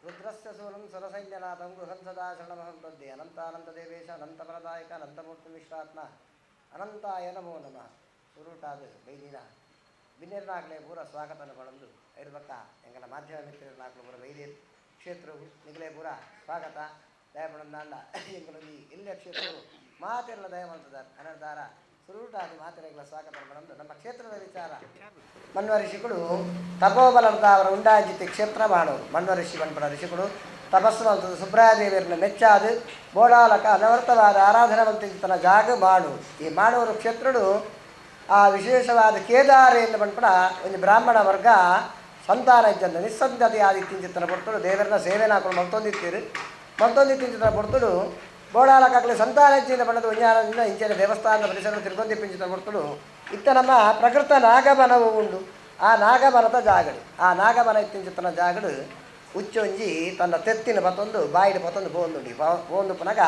ರುದ್ರಸ್ಯ ಸೂರಂ ಸುರಸೈನ್ಯನಾಥಂ ಗೃಹಂ ಸದಾ ಶರಣಮಹಂ ತದ್ದೆ ಅನಂತಾನಂತದೇವೇಶ ಅನಂತಫಲದಾಯಕ ಅನಂತಮೂರ್ತಿಮಿಶ್ರಾತ್ಮ ಅನಂತಾಯ ನಮೋ ನಮಃ. ಸುರುಟಾದ ಬೈದಿನ ಬಿನ್ನಿರ್ನಾಗ್ಲೆ ಪೂರ ಸ್ವಾಗತನ ಪಡೆದು ಇರ್ಬೇಕ ಎಂಗಲ ಮಾಧ್ಯಮ ಮಿತ್ರನಾಗ್ಲು ಪೂರ ಬೈದೇರು ಕ್ಷೇತ್ರವು ನಿಗಲೇ ಪೂರ ಸ್ವಾಗತ ದಯಪಡಂದಾಂಡ ಎಂಗಳೊಂದು ಎಲ್ಲ ಕ್ಷೇತ್ರವು ಮಾತೆಲ್ಲ ದಯಮಂತದಾರ ಅನರ್ದಾರ ಸುರುಟಾದ ಮಾತೆರೆಗಳ ಸ್ವಾಗತ ಪಡೆದು ನಮ್ಮ ಕ್ಷೇತ್ರದ ವಿಚಾರ ಮನ್ವ ಋಷಿಗಳು ತಪೋಬಲದ ಅವರ ಉಂಡಾಜಿತಿ ಕ್ಷೇತ್ರ ಮಾಡೋರು. ಮನ್ವ ಋಷಿ ಪಂಪಡ ಋಷಿಗಳು ತಪಸ್ಸು ಮಲ್ತದ ಸುಬ್ರಾದೇವಿಯರನ್ನ ಮೆಚ್ಚಾದು ಬೋಡಾಲಕ ಅನವರ್ತವಾದ ಆರಾಧನವಂತಿನ ಜಾಗ ಮಾಡು. ಈ ಮಾಡೋರು ಕ್ಷೇತ್ರಗಳು ಆ ವಿಶೇಷವಾದ ಕೇದಾರೆಯನ್ನು ಪಂಪಡ ಒಂದು ಬ್ರಾಹ್ಮಣ ವರ್ಗ ಸಂತಾನ ಇದ್ದಂತ ನಿಸ್ಸಂಧತೆ ಆದಿತ್ಯಂಚಿತ್ತನ ಪಡ್ತಡು ದೇವರನ್ನ ಸೇವೆನ ಹಾಕೊಂಡು ಮಂತೊಂದಿತ್ತಿಂಚಿತ್ತನ ಪಡ್ತಡು ಬೋಡಾಲಕಾಗಲಿ ಸಂತಾನ ಹೆಚ್ಚಿನ ಪಡೆದು ಉಜ್ಞಾನದಿಂದ ಇಂಚಿನ ದೇವಸ್ಥಾನದ ಪರಿಸರ ತಿರುಗೊಂದಿಪ್ಪಿಂಚಿತ್ತನ ಪಡ್ತಡು ಇತ್ತ ನಮ್ಮ ಪ್ರಕೃತ ನಾಗಬನವು ಉಂಡು. ಆ ನಾಗಬನದ ಜಾಗಡು ಆ ನಾಗಬನ ಇತ್ತಿಂಚಿತ್ತನ ಜಾಗಡು ಉಚ್ಚೊಂಜಿ ತನ್ನ ತೆತ್ತಿನ ಪತ್ತೊಂದು ಬಾಯಿನ ಪತ್ತೊಂದು ಬೋಂದುಂಡಿ ಬೋಂದು ಪುನಗ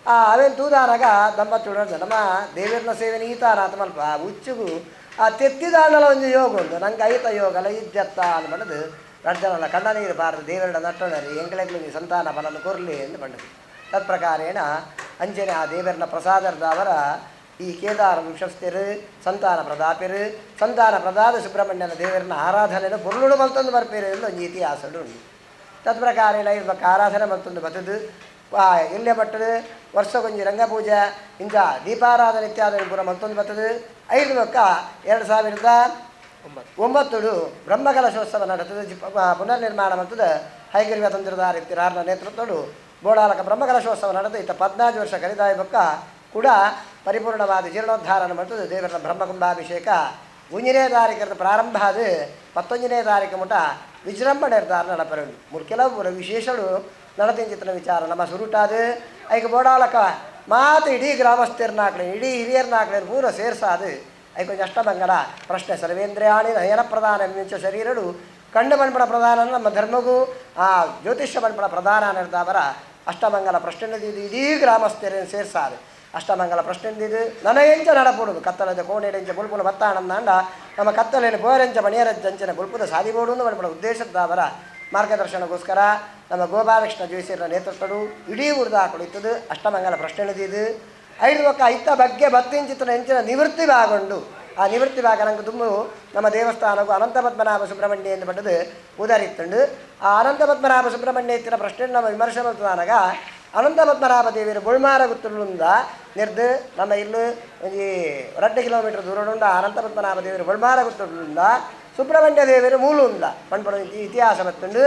ಅವೇನು ತೂದಾನಾಗ ದಂಪತಿ ನಮ್ಮ ದೇವರನ್ನ ಸೇವೆನ ಈತಾನಾಥ ಮಲ್ಪ ಆ ಉಚ್ಚುಗು ಆ ತೆತ್ತಿದಾಂಡಲ ಒಂದು ಯೋಗ ಉಂಡು ನಂಗೆ ಐತ ಯೋಗಲ ಇದ್ದತ್ತ ಅನ್ಬಂದು ರಡ್ಜನಲ್ಲ ಕಣ್ಣ ನೀರು ಬಾರದು ದೇವರ ನಟ್ಟಣರಿ ಎಂಗಳೆಗ್ಲು ನೀ ಸಂತಾನ ಬಲನ್ನು ಕೊರಲಿ ಎಂದು ಬಂಡದು. ತತ್ಪ್ರಕಾರೇಣ ಅಂಜನೆ ಆ ದೇವರನ್ನ ಪ್ರಸಾದರದವರ ಈ ಕೇದಾರ ವಿಶ್ವಸ್ತಿರು ಸಂತಾನ ಪ್ರದಾಪಿರು ಸಂತಾನ ಪ್ರದಾದ ಸುಬ್ರಹ್ಮಣ್ಯನ ದೇವರನ್ನ ಆರಾಧನೆಯನ್ನು ಬುರುಳುಡು ಮಲ್ತೊಂದು ಬರ್ಪೇರು ಎಂದು ಒಂದು ಇತಿಹಾಸಡು ಉಂಟು. ತತ್ಪ್ರಕಾರೇಣ ಇರ್ಬೇಕು ಆರಾಧನೆ ಮಲ್ತೊಂದು ಬತ್ತದು ಎಲ್ಲೆ ಬಟ್ಟದು ವರ್ಷಗೊಂಜಿ ರಂಗಪೂಜೆ ಇಂಚ ದೀಪಾರಾಧನೆ ಇತ್ಯಾದಿ ಪೂರ ಮಲ್ತೊಂದು ಬತ್ತದು. 5 ಪಕ್ಕ 2009 ಬ್ರಹ್ಮಕಲಶೋತ್ಸವ ನಡೆತದೆ. ಪುನರ್ನಿರ್ಮಾಣ ಮತ್ತದ ಹೈಗಿರಿವ ತಂತ್ರಧಾರ ಇತ್ತಿರಾರನ ನೇತೃತ್ವಡು ಬೋಡಾಲಕ ಬ್ರಹ್ಮಕಲಶೋತ್ಸವ ನಡೆದು ಇತ್ತ 14 ವರ್ಷ ಕಲಿದಾಯ ಪಕ್ಕ ಕೂಡ ಪರಿಪೂರ್ಣವಾದ ಜೀರ್ಣೋದ್ಧಾರನ ಮಾಡ್ತದೆ. ದೇವರ ಬ್ರಹ್ಮಕುಂಭಾಭಿಷೇಕ 1ನೇ ತಾರೀಕರದ ಪ್ರಾರಂಭ ಅದು 11ನೇ ತಾರೀಕು ಮುಟ ವಿಜೃಂಭಣೆ ನಿರ್ಧಾರ ನಡಪರು ಕೆಲವು ವಿಶೇಷಗಳು ನಡತಿಂಚಿತ್ತಿನ ವಿಚಾರ ನಮ್ಮ ಸುರುಟಾದು ಐಕ ಬೋಡಾಲಕ ಮಾತು ಇಡೀ ಗ್ರಾಮಸ್ಥರನ್ನಾಕ್ಲಿ ಇಡೀ ಹಿರಿಯರನ್ನಾಕ್ಲಿ ಪೂರ ಸೇರ್ಸಾದು ಐಕೊಂಚ ಅಷ್ಟಮಂಗಲ ಪ್ರಶ್ನೆ ಸರ್ವೇಂದ್ರಿಯಾಣಿ ನಯನ ಪ್ರಧಾನ ಮಿಂಚ ಶರೀರಡು ಕಣ್ಣು ಬಣ್ಪಡ ಪ್ರಧಾನ ನಮ್ಮ ಧರ್ಮಗೂ ಆ ಜ್ಯೋತಿಷ್ಯ ಬಣ್ಪಡ ಪ್ರಧಾನ ನಿರ್ಧಾರ ಅಷ್ಟಮಂಗಲ ಪ್ರಶ್ನೆ ಇಡೀ ಗ್ರಾಮಸ್ಥರನ್ನು ಸೇರ್ಸಾದು ಅಷ್ಟಮಂಗಲ ಪ್ರಶ್ನೆ ನನಗೆಂಚ ನಡಪುಡುದು ಕತ್ತಲದ ಕೋಣೆಡೆಂಚ ಬುಲ್ಪುಲ ಬತ್ತಾನಂದಾಂಡ ನಮ್ಮ ಕತ್ತಲೇನು ಬೋರೆಂಚ ಮಣಿಯರಂಚನ ಬುಲ್ಪುದ ಸಾದಿಬೋಡು ಬಣ್ಪಡ ಉದ್ದೇಶದವರ ಮಾರ್ಗದರ್ಶನಗೋಸ್ಕರ ನಮ್ಮ ಗೋಪಾಲಕೃಷ್ಣ ಜೋಯಿಸಿಯರ ನೇತೃತ್ವಡು ಇಡೀ ಊರ್ದ ಹಾಕೊಳಿತದು ಅಷ್ಟಮಂಗಲ ಪ್ರಶ್ನೆ 5 ಪಕ್ಕ ಇತ್ತ ಬಗ್ಗೆ ಬತ್ತಿಂಚಿತ್ತನ ಹೆಂಚಿನ ನಿವೃತ್ತಿ ಭಾಗೊಂಡು ಆ ನಿವೃತ್ತಿ ಭಾಗ ನಂಗೆ ತುಂಬ ನಮ್ಮ ದೇವಸ್ಥಾನಕ್ಕೂ ಅನಂತ ಪದ್ಮನಾಭ ಸುಬ್ರಹ್ಮಣ್ಯ ಎಂದು ಪಟ್ಟದು ಉದಾರಿತ್ತುಂಡು. ಆ ಅನಂತ ಪದ್ಮನಾಭ ಸುಬ್ರಹ್ಮಣ್ಯ ಇತ್ತಿನ ಪ್ರಶ್ನೆ ನಮ್ಮ ವಿಮರ್ಶೆ ಮಾಡ್ತದಾನಾಗ ಅನಂತ ಪದ್ಮನಾಭ ದೇವಿಯರು ಬುಳ್ಮಾರ ಗುತ್ತುಳ್ಳಿಂದ ನಿರ್ದು ನಮ್ಮ ಇಲ್ಲು ಒಂದು 2 ಕಿಲೋಮೀಟರ್ ದೂರಡುಂಡ ಅನಂತ ಪದ್ಮನಾಭ ದೇವಿಯರು ಬುಳ್ಮಾರ ಗುತ್ತುಳ್ಳಿಂದ ಸುಬ್ರಹ್ಮಣ್ಯ ದೇವಿಯರು ಮೂಲುಂದ ಪಣ್ಪಡ ಇತಿಹಾಸ ಬತ್ತುಂಡು.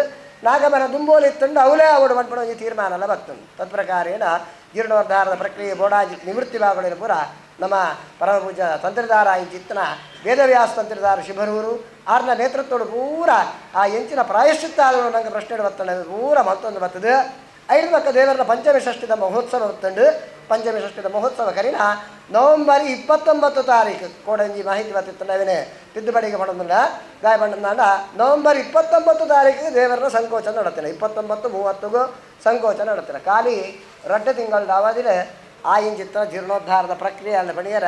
ನಾಗಮನ ದುಂಬೋಲಿ ಇತ್ತುಂಡು ಅವಲೇ ಅವಡು ಪಣ್ಪಡ ತೀರ್ಮಾನ ಎಲ್ಲ ಬತ್ತುಂಡು. ತತ್ಪ್ರಕಾರೇಣ ಜೀರ್ಣೋದ್ಧಾರದ ಪ್ರಕ್ರಿಯೆ ಬೋಡಾಜಿ ನಿವೃತ್ತಿ ಭಾಗಗಳಿನ ಪೂರ ನಮ್ಮ ಪರಮಪೂಜ ತಂತ್ರಧಾರ ಇಂಚಿತ್ತನ ವೇದವ್ಯಾಸ ತಂತ್ರಧಾರ ಶಿಬರೂರು ಆರ್ನ ನೇತೃತ್ವಡು ಪೂರ ಆ ಎಂಚಿನ ಪ್ರಾಯಶ್ಚಿತ್ತ ಆದಳು ನಂಗೆ ಪ್ರಶ್ನೆ ಬತ್ತಂಡ ಪೂರ ಮತ್ತೊಂದು ಬರ್ತದೆ. 5 ಪಕ್ಕ ದೇವರನ್ನ ಪಂಚಮಿ ಷಷ್ಠಿದ ಮಹೋತ್ಸವ ಬತ್ತಂಡು. ಪಂಚಮಿ ಷಷ್ಠಿದ ಮಹೋತ್ಸವ ಕರಿನ ನವಂಬರ್ 29 ತಾರೀಕು ಕೋಡಂಜಿ ಮಾಹಿತಿ ಬತ್ತಿತ್ತು ನಾವೇನೆ ತಿದ್ದುಪಡಿಗೆ ಮಾಡೋದಿಲ್ಲ ಗಾಯ ಬಂಡ ನವಂಬರ್ 29 ತಾರೀಕಿಗೆ ದೇವರನ್ನ ಸಂಕೋಚನ ನಡತ್ತಿಲ್ಲ. 29, 30ಗೂ ಸಂಕೋಚನ ನಡತ್ತಿಲ್ಲ. ಖಾಲಿ 2 ತಿಂಗಳ ಅವಧಿಲೆ ಆ ಇಂಚಿತ್ತ ಜೀರ್ಣೋದ್ಧಾರದ ಪ್ರಕ್ರಿಯೆ ಅಲ್ಲ ಬಣಿಯರ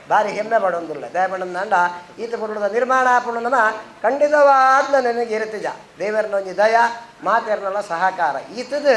ಭಾರಿ ಹೆಮ್ಮೆ ಪಡೋದಿಲ್ಲ ದಯಪಂಡ ಈತ ಪುರುಳದ ನಿರ್ಮಾಣ ಪುಣ್ಯ ನಮ್ಮ ಖಂಡಿತವಾದ ನನಗೆ ಇರುತ್ತಿಜ ದೇವರನ್ನ ಒಂದು ದಯ ಮಾತೆರನೆಲ್ಲ ಸಹಕಾರ ಈತದ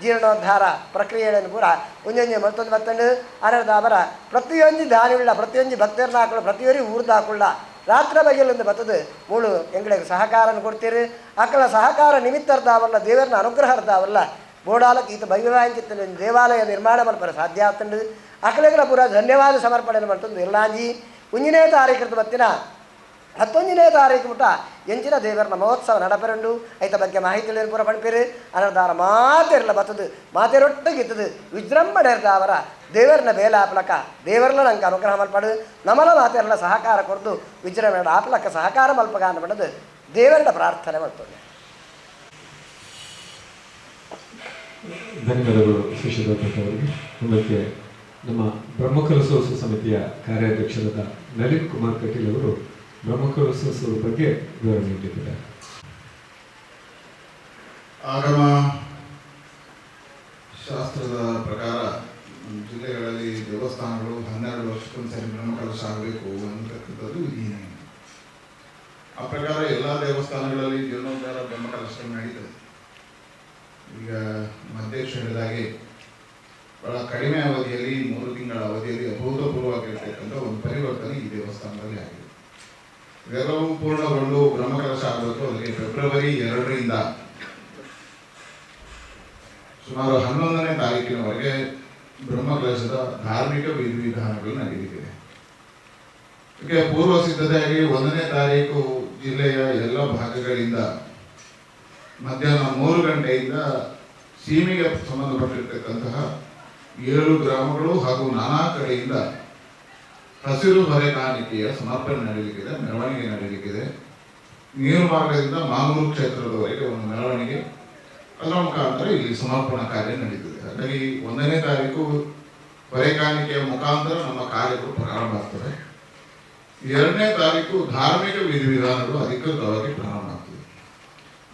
ಜೀರ್ಣೋದ್ಧಾರ ಪ್ರಕ್ರಿಯೆಯನ್ನು ಪೂರ ಒಂದೊಂದು ಮತ್ತೊಂದು ಬತ್ತಂಡು ಅನರ್ದಾಬರ ಪ್ರತಿಯೊಂದು ದಾನಿವುಳ್ಳ ಪ್ರತಿಯೊಂದು ಭಕ್ತರನ್ನ ಹಾಕೊಳ್ಳ ಪ್ರತಿಯೊಂದು ಊರ್ದು ಹಾಕೊಳ್ಳ ರಾತ್ರಿ ಬಗೆಯಲ್ಲಿಂದ ಬರ್ತದೆ ಮೂಳು ಎಂಗಳಿಗೆ ಸಹಕಾರನ ಕೊಡ್ತೀರಿ ಅಕ್ಕಳ ಸಹಕಾರ ನಿಮಿತ್ತರ್ದಾವಲ್ಲ ದೇವರನ್ನ ಅನುಗ್ರಹ ಅರ್ದಾವಲ್ಲ ಬೋಡಾಲಕ್ಕೆ ಈತ ಭವ್ಯವಾಂಚಿತ್ತ ದೇವಾಲಯ ನಿರ್ಮಾಣ ಮಾಡ್ತಾರೆ ಸಾಧ್ಯ ಆಗ್ತಂಡು ಅಕ್ಕಳಿಗಳ ಪೂರ ಧನ್ಯವಾದ ಸಮರ್ಪಣೆ ಮಾಡ್ತಂದು ಎಲ್ಲಾಂಜಿ 1ನೇ ತಾರೀಕು ಬತ್ತಿನ 11ನೇ ತಾರೀಕು ಮುಟ ಎಂಚಿನ ದೇವರನ್ನ ಮಹೋತ್ಸವ ನಡಪೆರಂಡು ಐತ ಬಗ್ಗೆ ಮಾಹಿತಿ ಪೂರ ಪಣ್ಪೇರು ಅನರ್ಧಾರ ಮಾತೆರಲ್ಲ ಬತ್ತದು ಮಾತೆರೊಟ್ಟಿಗಿತ್ತದು ವಿಜೃಂಭಣೆ ಇರ್ದಾವರ ದೇವರನ್ನ ಬೇಲ ಆಪ್ಲಕ ದೇವರನ್ನ ನಂಗೆ ಅನುಗ್ರಹ ಮಲ್ಪಡು ನಮಲ ಮಾತೆರಲ್ಲ ಸಹಕಾರ ಕೊಡ್ದು ವಿಜೃಂಭಣೆ ಆಪ್ಲಕ ಸಹಕಾರ ಮಲ್ಪಗ ಅನ್ಬಡದು ದೇವರನ್ನ ಪ್ರಾರ್ಥನೆ ಮಾಡ್ತದೆ. ಧನ್ಯವಾದಗಳು ಶಶಿಧರವರಿಗೆ. ಮುಂದಕ್ಕೆ ನಮ್ಮ ಬ್ರಹ್ಮಕಲಶೋತ್ಸವ ಸಮಿತಿಯ ಕಾರ್ಯಾಧ್ಯಕ್ಷರಾದ ನಳಿನ್ ಕುಮಾರ್ ಕಟೀಲ್ ಅವರು ಬ್ರಹ್ಮಕಲಶೋತ್ಸವದ ಬಗ್ಗೆ ವಿವರಣೆ ನೀಡಿದ್ದಾರೆ. ಆಗಮ ಶಾಸ್ತ್ರದ ಪ್ರಕಾರ ಜಿಲ್ಲೆಗಳಲ್ಲಿ ದೇವಸ್ಥಾನಗಳು 12 ವರ್ಷಕ್ಕೊಂದ್ಸರಿ ಬ್ರಹ್ಮಕಲಶ ಆಗಬೇಕು ಅಂತಕ್ಕಂಥದ್ದು ವಿಧಿನೇ. ಆ ಪ್ರಕಾರ ಎಲ್ಲ ದೇವಸ್ಥಾನಗಳಲ್ಲಿ ಜೀರ್ಣೋದ್ಧಾರ ಬ್ರಹ್ಮಕಲಶ ನಡೀತದೆ. ಈಗ ಅಧ್ಯಕ್ಷ ಹೇಳಿದಾಗೆ ಬಹಳ ಕಡಿಮೆ ಅವಧಿಯಲ್ಲಿ 3 ತಿಂಗಳ ಅವಧಿಯಲ್ಲಿ ಅಭೂತಪೂರ್ವವಾಗಿರ್ತಕ್ಕಂಥ ಒಂದು ಪರಿವರ್ತನೆ ಈ ದೇವಸ್ಥಾನದಲ್ಲಿ ಆಗಿದೆ. ಇದೆಲ್ಲವೂ ಪೂರ್ಣಗೊಂಡು ಬ್ರಹ್ಮಕಲಶ ಆಗಬೇಕು. ಅದಕ್ಕೆ ಫೆಬ್ರವರಿ 2ರಿಂದ ಸುಮಾರು 11ನೇ ತಾರೀಕಿನವರೆಗೆ ಬ್ರಹ್ಮಕಲಶದ ಧಾರ್ಮಿಕ ವಿಧಿವಿಧಾನಗಳು ನಡೆಯಲಿದೆ. ಇದಕ್ಕೆ ಪೂರ್ವ ಸಿದ್ಧತೆಯಾಗಿ 1ನೇ ತಾರೀಕು ಜಿಲ್ಲೆಯ ಎಲ್ಲ ಭಾಗಗಳಿಂದ ಮಧ್ಯಾಹ್ನ 3 ಗಂಟೆಯಿಂದ ಸೀಮೆಗೆ ಸಂಬಂಧಪಟ್ಟಿರ್ತಕ್ಕಂತಹ 7 ಗ್ರಾಮಗಳು ಹಾಗೂ ನಾನಾ ಕಡೆಯಿಂದ ಹಸಿರು ಹೊರೆ ಕಾಣಿಕೆಯ ಸಮರ್ಪಣೆ ನಡೆಯಲಿಕ್ಕಿದೆ, ಮೆರವಣಿಗೆ ನಡೆಯಲಿಕ್ಕಿದೆ. ನೀರು ಮಾರ್ಗದಿಂದ ಮಾನೂರು ಕ್ಷೇತ್ರದವರೆಗೆ ಒಂದು ಮೆರವಣಿಗೆ, ಅದರ ಮುಖಾಂತರ ಇಲ್ಲಿ ಸಮರ್ಪಣಾ ಕಾರ್ಯ ನಡೀತದೆ. ಹಾಗಾಗಿ 1ನೇ ತಾರೀಕು ಹೊರೆ ಕಾಣಿಕೆಯ ಮುಖಾಂತರ ನಮ್ಮ ಕಾರ್ಯಗಳು ಪ್ರಾರಂಭ ಆಗ್ತದೆ. 2ನೇ ತಾರೀಕು ಧಾರ್ಮಿಕ ವಿಧಿವಿಧಾನಗಳು ಅಧಿಕೃತವಾಗಿ ಪ್ರಾರಂಭ ಆಗ್ತದೆ.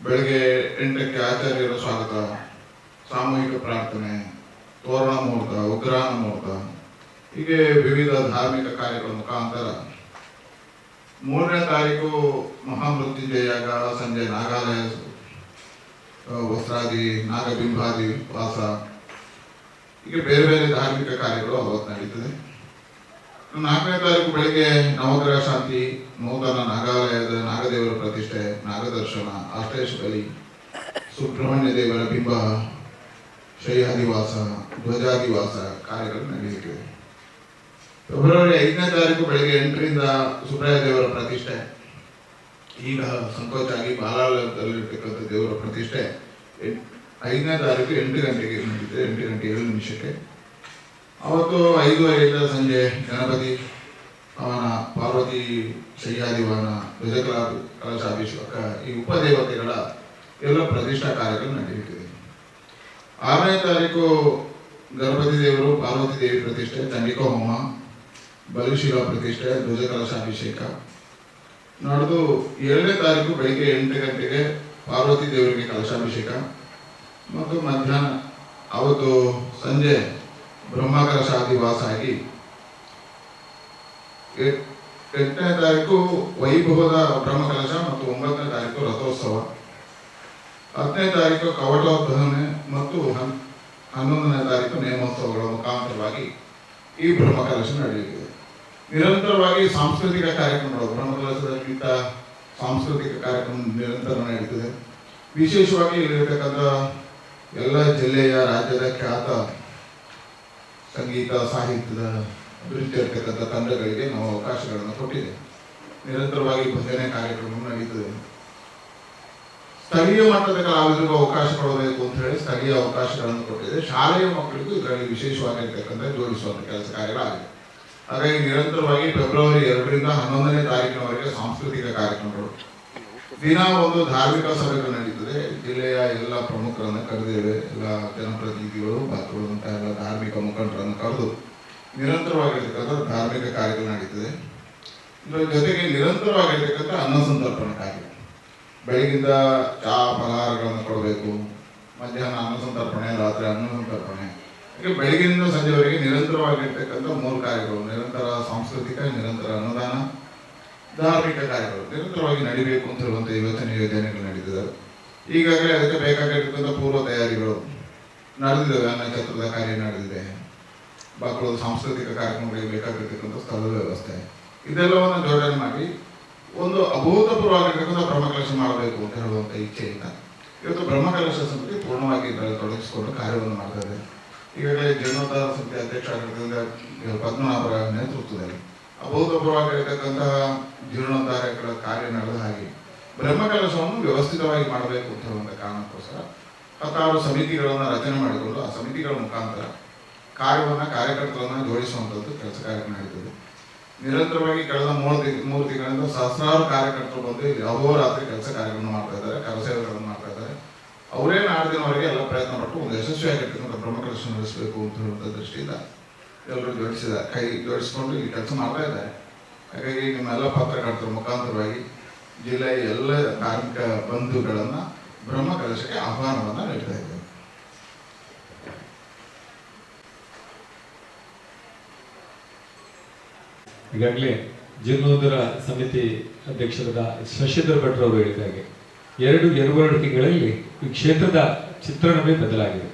ಬೆಳಗ್ಗೆ 8ಕ್ಕೆ ಆಚಾರ್ಯರ ಸ್ವಾಗತ, ಸಾಮೂಹಿಕ ಪ್ರಾರ್ಥನೆ, ತೋರಣ ಮುಹೂರ್ತ, ಉಗ್ರಾಣ ಮುಹೂರ್ತ, ಹೀಗೆ ವಿವಿಧ ಧಾರ್ಮಿಕ ಕಾರ್ಯಗಳ ಮುಖಾಂತರ 3ನೇ ತಾರೀಕು ಮಹಾಮೃತ್ಯುಂಜಯ ಯಾಗ, ಸಂಜೆ ನಾಗಾಲಯ ವಸ್ತ್ರಾದಿ, ನಾಗಬಿಂಬಾದಿ ವಾಸ, ಹೀಗೆ ಬೇರೆ ಬೇರೆ ಧಾರ್ಮಿಕ ಕಾರ್ಯಗಳು ಅವತ್ತು ನಡೀತದೆ. 4ನೇ ತಾರೀಕು ಬೆಳಿಗ್ಗೆ ನವಗ್ರಹ ಶಾಂತಿ, ನೂತನ ನಾಗಾಲಯದ ನಾಗದೇವರ ಪ್ರತಿಷ್ಠೆ, ನಾಗದರ್ಶನ, ಆಶ್ಲೇಷ ಬಲಿ, ಸುಬ್ರಹ್ಮಣ್ಯ ದೇವರ ಬಿಂಬ, ಶೈಯಾದಿವಾಸ, ಧ್ವಜಾದಿವಾಸ ಕಾರ್ಯಗಳು ನಡೆಯಲಿವೆ. ಫೆಬ್ರವರಿ 5ನೇ ತಾರೀಕು ಬೆಳಿಗ್ಗೆ 8ರಿಂದ ಸುಬ್ರಾಯ ದೇವರ ಪ್ರತಿಷ್ಠೆ, ಈಗ ಸಂಕೋಚ ಆಗಿ ಬಾಲಾಲಯದಲ್ಲಿರ್ತಕ್ಕಂಥ ದೇವರ ಪ್ರತಿಷ್ಠೆ 5ನೇ ತಾರೀಕು 8 ಗಂಟೆಗೆ ನಡೀತದೆ. 8 ಗಂಟೆ 7 ನಿಮಿಷಕ್ಕೆ. ಅವತ್ತು 5:30ರಿಂದ ಸಂಜೆ ಗಣಪತಿ ಅವನ, ಪಾರ್ವತಿ ಶಯ್ಯಾದಿವಾನ, ಕಲಶಾಭಿಷೇಕ, ಈ ಉಪದೇವತೆಗಳ ಎಲ್ಲ ಪ್ರತಿಷ್ಠಾ ಕಾರ್ಯಗಳು ನಡೆಯುತ್ತಿದೆ. 6ನೇ ತಾರೀಕು ಗಣಪತಿ ದೇವರು, ಪಾರ್ವತಿ ದೇವಿ ಪ್ರತಿಷ್ಠೆ, ಚಂಡಿಕಾ ಹೋಮ, ಬಲಿಶಿಲಾ ಪ್ರತಿಷ್ಠೆ, ಧ್ವಜ ಕಲಶಾಭಿಷೇಕ ನಡೆದು 7ನೇ ತಾರೀಕು ಬೆಳಿಗ್ಗೆ 8 ಗಂಟೆಗೆ ಪಾರ್ವತಿ ದೇವರಿಗೆ ಕಲಶಾಭಿಷೇಕ ಮತ್ತು ಮಧ್ಯಾಹ್ನ ಅವತ್ತು ಸಂಜೆ ಬ್ರಹ್ಮಕಲಶಾದಿವಾಸ ಆಗಿ 8ನೇ ತಾರೀಕು ವೈಭವದ ಬ್ರಹ್ಮಕಲಶ ಮತ್ತು 9ನೇ ತಾರೀಕು ರಥೋತ್ಸವ, 10ನೇ ತಾರೀಕು ಕವಟೋದ್ಭವನೆ ಮತ್ತು 11ನೇ ತಾರೀಕು ನೇಮೋತ್ಸವಗಳ ಮುಖಾಂತರವಾಗಿ ಈ ಬ್ರಹ್ಮಕಲಶ ನಡೆಯಲಿದೆ. ನಿರಂತರವಾಗಿ ಸಾಂಸ್ಕೃತಿಕ ಕಾರ್ಯಕ್ರಮಗಳು, ಬ್ರಹ್ಮಕಲಶದಲ್ಲಿದ್ದ ಸಾಂಸ್ಕೃತಿಕ ಕಾರ್ಯಕ್ರಮ ನಿರಂತರ ನಡೀತದೆ. ವಿಶೇಷವಾಗಿ ಇಲ್ಲಿರ್ತಕ್ಕಂಥ ಎಲ್ಲ ಜಿಲ್ಲೆಯ, ರಾಜ್ಯದ ಖ್ಯಾತ ಸಂಗೀತ ಸಾಹಿತ್ಯದ ಅಭಿವೃದ್ಧಿ ಇರ್ತಕ್ಕಂಥ ತಂಡಗಳಿಗೆ ನಾವು ಅವಕಾಶಗಳನ್ನು ಕೊಟ್ಟಿದೆ. ನಿರಂತರವಾಗಿ ಭಜನೆ ಕಾರ್ಯಕ್ರಮ ನಡೀತದೆ. ಸ್ಥಳೀಯ ಮಟ್ಟದ ಕಲಾವಿದರಿಗೂ ಅವಕಾಶ ಕೊಡಬೇಕು ಅಂತ ಹೇಳಿ ಸ್ಥಳೀಯ ಅವಕಾಶಗಳನ್ನು ಕೊಟ್ಟಿದೆ. ಶಾಲೆಯ ಮಕ್ಕಳಿಗೂ ಇದರಲ್ಲಿ ವಿಶೇಷವಾಗಿರ್ತಕ್ಕಂಥ ಜೋಡಿಸುವಂಥ ಕೆಲಸ ಕಾರ್ಯಗಳಾಗಿದೆ. ಹಾಗಾಗಿ ನಿರಂತರವಾಗಿ ಫೆಬ್ರವರಿ 2ರಿಂದ 11ನೇ ತಾರೀಕಿನವರೆಗೆ ಸಾಂಸ್ಕೃತಿಕ ಕಾರ್ಯಕ್ರಮಗಳು, ದಿನ ಒಂದು ಧಾರ್ಮಿಕ ಸಭೆಗಳು ನಡೀತದೆ. ಜಿಲ್ಲೆಯ ಎಲ್ಲ ಪ್ರಮುಖರನ್ನು ಕರೆದಿವೆ, ಎಲ್ಲ ಜನಪ್ರತಿನಿಧಿಗಳು, ಭಕ್ತರುವಂಥ ಎಲ್ಲ ಧಾರ್ಮಿಕ ಮುಖಂಡರನ್ನು ಕರೆದು ನಿರಂತರವಾಗಿರ್ತಕ್ಕಂಥ ಧಾರ್ಮಿಕ ಕಾರ್ಯಗಳು ನಡೀತದೆ. ಇದರ ಜೊತೆಗೆ ನಿರಂತರವಾಗಿರ್ತಕ್ಕಂಥ ಅನ್ನ ಸಂತರ್ಪಣೆ ಕಾರ್ಯ, ಬೆಳಗಿಂದ ಚಹಾ ಫಲಹಾರಗಳನ್ನು ಕೊಡಬೇಕು, ಮಧ್ಯಾಹ್ನ ಅನ್ನ ಸಂತರ್ಪಣೆ, ರಾತ್ರಿ ಅನ್ನ ಸಂತರ್ಪಣೆ, ಹೀಗೆ ಬೆಳಗಿನಿಂದ ಸಂಜೆವರೆಗೆ ನಿರಂತರವಾಗಿರ್ತಕ್ಕಂಥ 3 ಕಾರ್ಯಗಳು, ನಿರಂತರ ಸಾಂಸ್ಕೃತಿಕ, ನಿರಂತರ ಅನುದಾನ, ಧಾರ್ಮಿಕ ಕಾರ್ಯಗಳು ನಿರಂತರವಾಗಿ ನಡೀಬೇಕು ಅಂತ ಹೇಳುವಂಥ ಯೋಜನೆಗಳು ನಡೀತಿದ್ದಾವೆ. ಈಗಾಗಲೇ ಅದಕ್ಕೆ ಬೇಕಾಗಿರ್ತಕ್ಕಂಥ ಪೂರ್ವ ತಯಾರಿಗಳು ನಡೆದಿದ್ದಾವೆ. ಅನ್ನಛತ್ರದ ಕಾರ್ಯ ನಡೆದಿದೆ, ಮಕ್ಕಳು ಸಾಂಸ್ಕೃತಿಕ ಕಾರ್ಯಕ್ರಮಗಳಿಗೆ ಬೇಕಾಗಿರ್ತಕ್ಕಂಥ ಸ್ಥಳದ ವ್ಯವಸ್ಥೆ, ಇದೆಲ್ಲವನ್ನು ಜೋಡಣೆ ಮಾಡಿ ಒಂದು ಅಭೂತಪೂರ್ವವಾಗಿರ್ತಕ್ಕಂಥ ಬ್ರಹ್ಮಕಲಶ ಮಾಡಬೇಕು ಅಂತ ಹೇಳುವಂಥ ಇಚ್ಛೆಯಿಂದ ಇವತ್ತು ಬ್ರಹ್ಮಕಲಶ ಸಮಿತಿ ಪೂರ್ಣವಾಗಿ ಇದರಲ್ಲಿ ತೊಡಗಿಸಿಕೊಂಡು ಕಾರ್ಯವನ್ನು ಮಾಡ್ತಾ ಇದೆ. ಈಗಾಗಲೇ ಜೀರ್ಣೋದ್ಧಾರ ಸಮಿತಿ ಅಧ್ಯಕ್ಷ ಆಗಿರೋದ್ರಿಂದ ಪದ್ಮನಾಭರ ನೇತೃತ್ವದಲ್ಲಿ ಅಭೂತಪೂರ್ವವಾಗಿರ್ತಕ್ಕಂತಹ ಜೀರ್ಣೋದ್ಧಾರಗಳ ಕಾರ್ಯ ನಡೆದ ಹಾಗೆ ಬ್ರಹ್ಮಕಲಶವನ್ನು ವ್ಯವಸ್ಥಿತವಾಗಿ ಮಾಡಬೇಕು ಅಂತ ಹೇಳುವಂಥ ಕಾರಣಕ್ಕೋಸ್ಕರ 16 ಸಮಿತಿಗಳನ್ನು ರಚನೆ ಮಾಡಿಕೊಂಡು ಆ ಸಮಿತಿಗಳ ಮುಖಾಂತರ ಕಾರ್ಯಕರ್ತರನ್ನು ಜೋಡಿಸುವಂಥದ್ದು ಕೆಲಸ ಕಾರ್ಯ ನಡೀತದೆ. ನಿರಂತರವಾಗಿ ಕಳೆದ 3 ತಿಂಗಳಿಂದ ಸಹಸ್ರಾರು ಕಾರ್ಯಕರ್ತರು ಬಂದು ಇಲ್ಲಿ ಅಹೋರಾತ್ರಿ ಕೆಲಸ ಕಾರ್ಯಗಳನ್ನು ಮಾಡ್ತಾ ಇದ್ದಾರೆ, ಕರಸೇವೆಗಳನ್ನು ಮಾಡ್ತಾ ಇದ್ದಾರೆ. ಅವರೇ 4 ದಿನವರೆಗೆ ಎಲ್ಲ ಪ್ರಯತ್ನ ಪಟ್ಟು ಒಂದು ಯಶಸ್ವಿಯಾಗಿರ್ತಕ್ಕಂಥ ಬ್ರಹ್ಮಕಲಶ ನಡೆಸಬೇಕು ಅಂತ ಹೇಳುವಂಥ ದೃಷ್ಟಿಯಿಂದ ಎಲ್ಲರೂ ಕೈ ಜೋಡಿಸಿಕೊಂಡು ಇಲ್ಲಿ ಕೆಲಸ ಮಾಡ್ತಾ ಇದ್ದಾರೆ. ಹಾಗಾಗಿ ನಿಮ್ಮೆಲ್ಲ ಪತ್ರಕರ್ತರ ಮುಖಾಂತರವಾಗಿ ಜಿಲ್ಲೆಯ ಎಲ್ಲ ಧಾರ್ಮಿಕ ಬಂಧುಗಳನ್ನು ಬ್ರಹ್ಮಕಲಶಕ್ಕೆ ಆಹ್ವಾನವನ್ನು ನೀಡ್ತಾ ಇದ್ದೇವೆ. ಈಗಾಗಲೇ ಜೀರ್ಣೋದ್ಧಾರ ಸಮಿತಿ ಅಧ್ಯಕ್ಷರಾದ ಶಶಿಧರ್ ಭಟ್ರು ಅವರು ಹೇಳಿದ ಹಾಗೆ ಎರಡೂವರೆ ತಿಂಗಳಲ್ಲಿ ಈ ಕ್ಷೇತ್ರದ ಚಿತ್ರಣವೇ ಬದಲಾಗಿದೆ.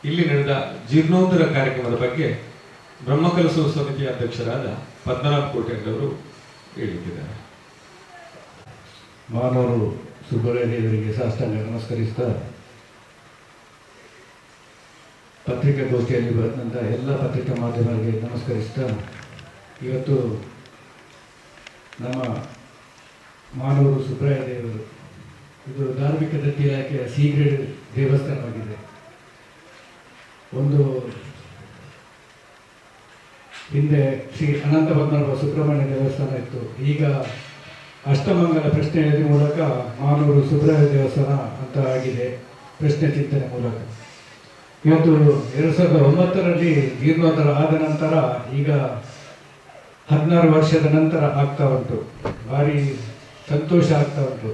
ಇಲ್ಲಿ ನಡೆದ ಜೀರ್ಣೋದ್ಧಾರ ಕಾರ್ಯಕ್ರಮದ ಬಗ್ಗೆ ಬ್ರಹ್ಮಕಲಸು ಸಮಿತಿಯ ಅಧ್ಯಕ್ಷರಾದ ಪದ್ಮನಾಭ ಕೋಟೆಯವರು ಹೇಳಿದ್ದಾರೆ. ಮಾನವರು ಸುಬ್ಬರಾಯ ದೇವರಿಗೆ ಸಾಷ್ಟಾಂಗ ನಮಸ್ಕರಿಸ್ತಾ, ಪತ್ರಿಕಾಗೋಷ್ಠಿಯಲ್ಲಿ ಬಂದಂಥ ಎಲ್ಲ ಪತ್ರಿಕಾ ಮಾಧ್ಯಮಗಳಿಗೆ ನಮಸ್ಕರಿಸ್ತಾ, ಇವತ್ತು ನಮ್ಮ ಮಾನವರು ಸುಬ್ಬರಾಯ ದೇವರು ಇದು ಧಾರ್ಮಿಕ ದತ್ತಿ ಇಲಾಖೆಯ ಸಿ ಗ್ರೇಡ್ ದೇವಸ್ಥಾನವಾಗಿದೆ. ಒಂದು ಹಿಂದೆ ಶ್ರೀ ಅನಂತ ಪದ್ಮನಾಭ ಸುಬ್ರಹ್ಮಣ್ಯ ದೇವಸ್ಥಾನ ಇತ್ತು. ಈಗ ಅಷ್ಟಮಂಗಲ ಪ್ರಶ್ನೆ ಮೂಲಕ ಮಾನವರು ಸುಬ್ರಾಯ ದೇವಸ್ಥಾನ ಅಂತ ಆಗಿದೆ, ಪ್ರಶ್ನೆ ಚಿಂತನೆ ಮೂಲಕ. ಇವತ್ತು 2009ರಲ್ಲಿ ಜೀರ್ಣೋದ್ಧಾರ ಆದ ನಂತರ ಈಗ 16 ವರ್ಷದ ನಂತರ ಆಗ್ತಾ ಉಂಟು. ಭಾರಿ ಸಂತೋಷ ಆಗ್ತಾ ಉಂಟು.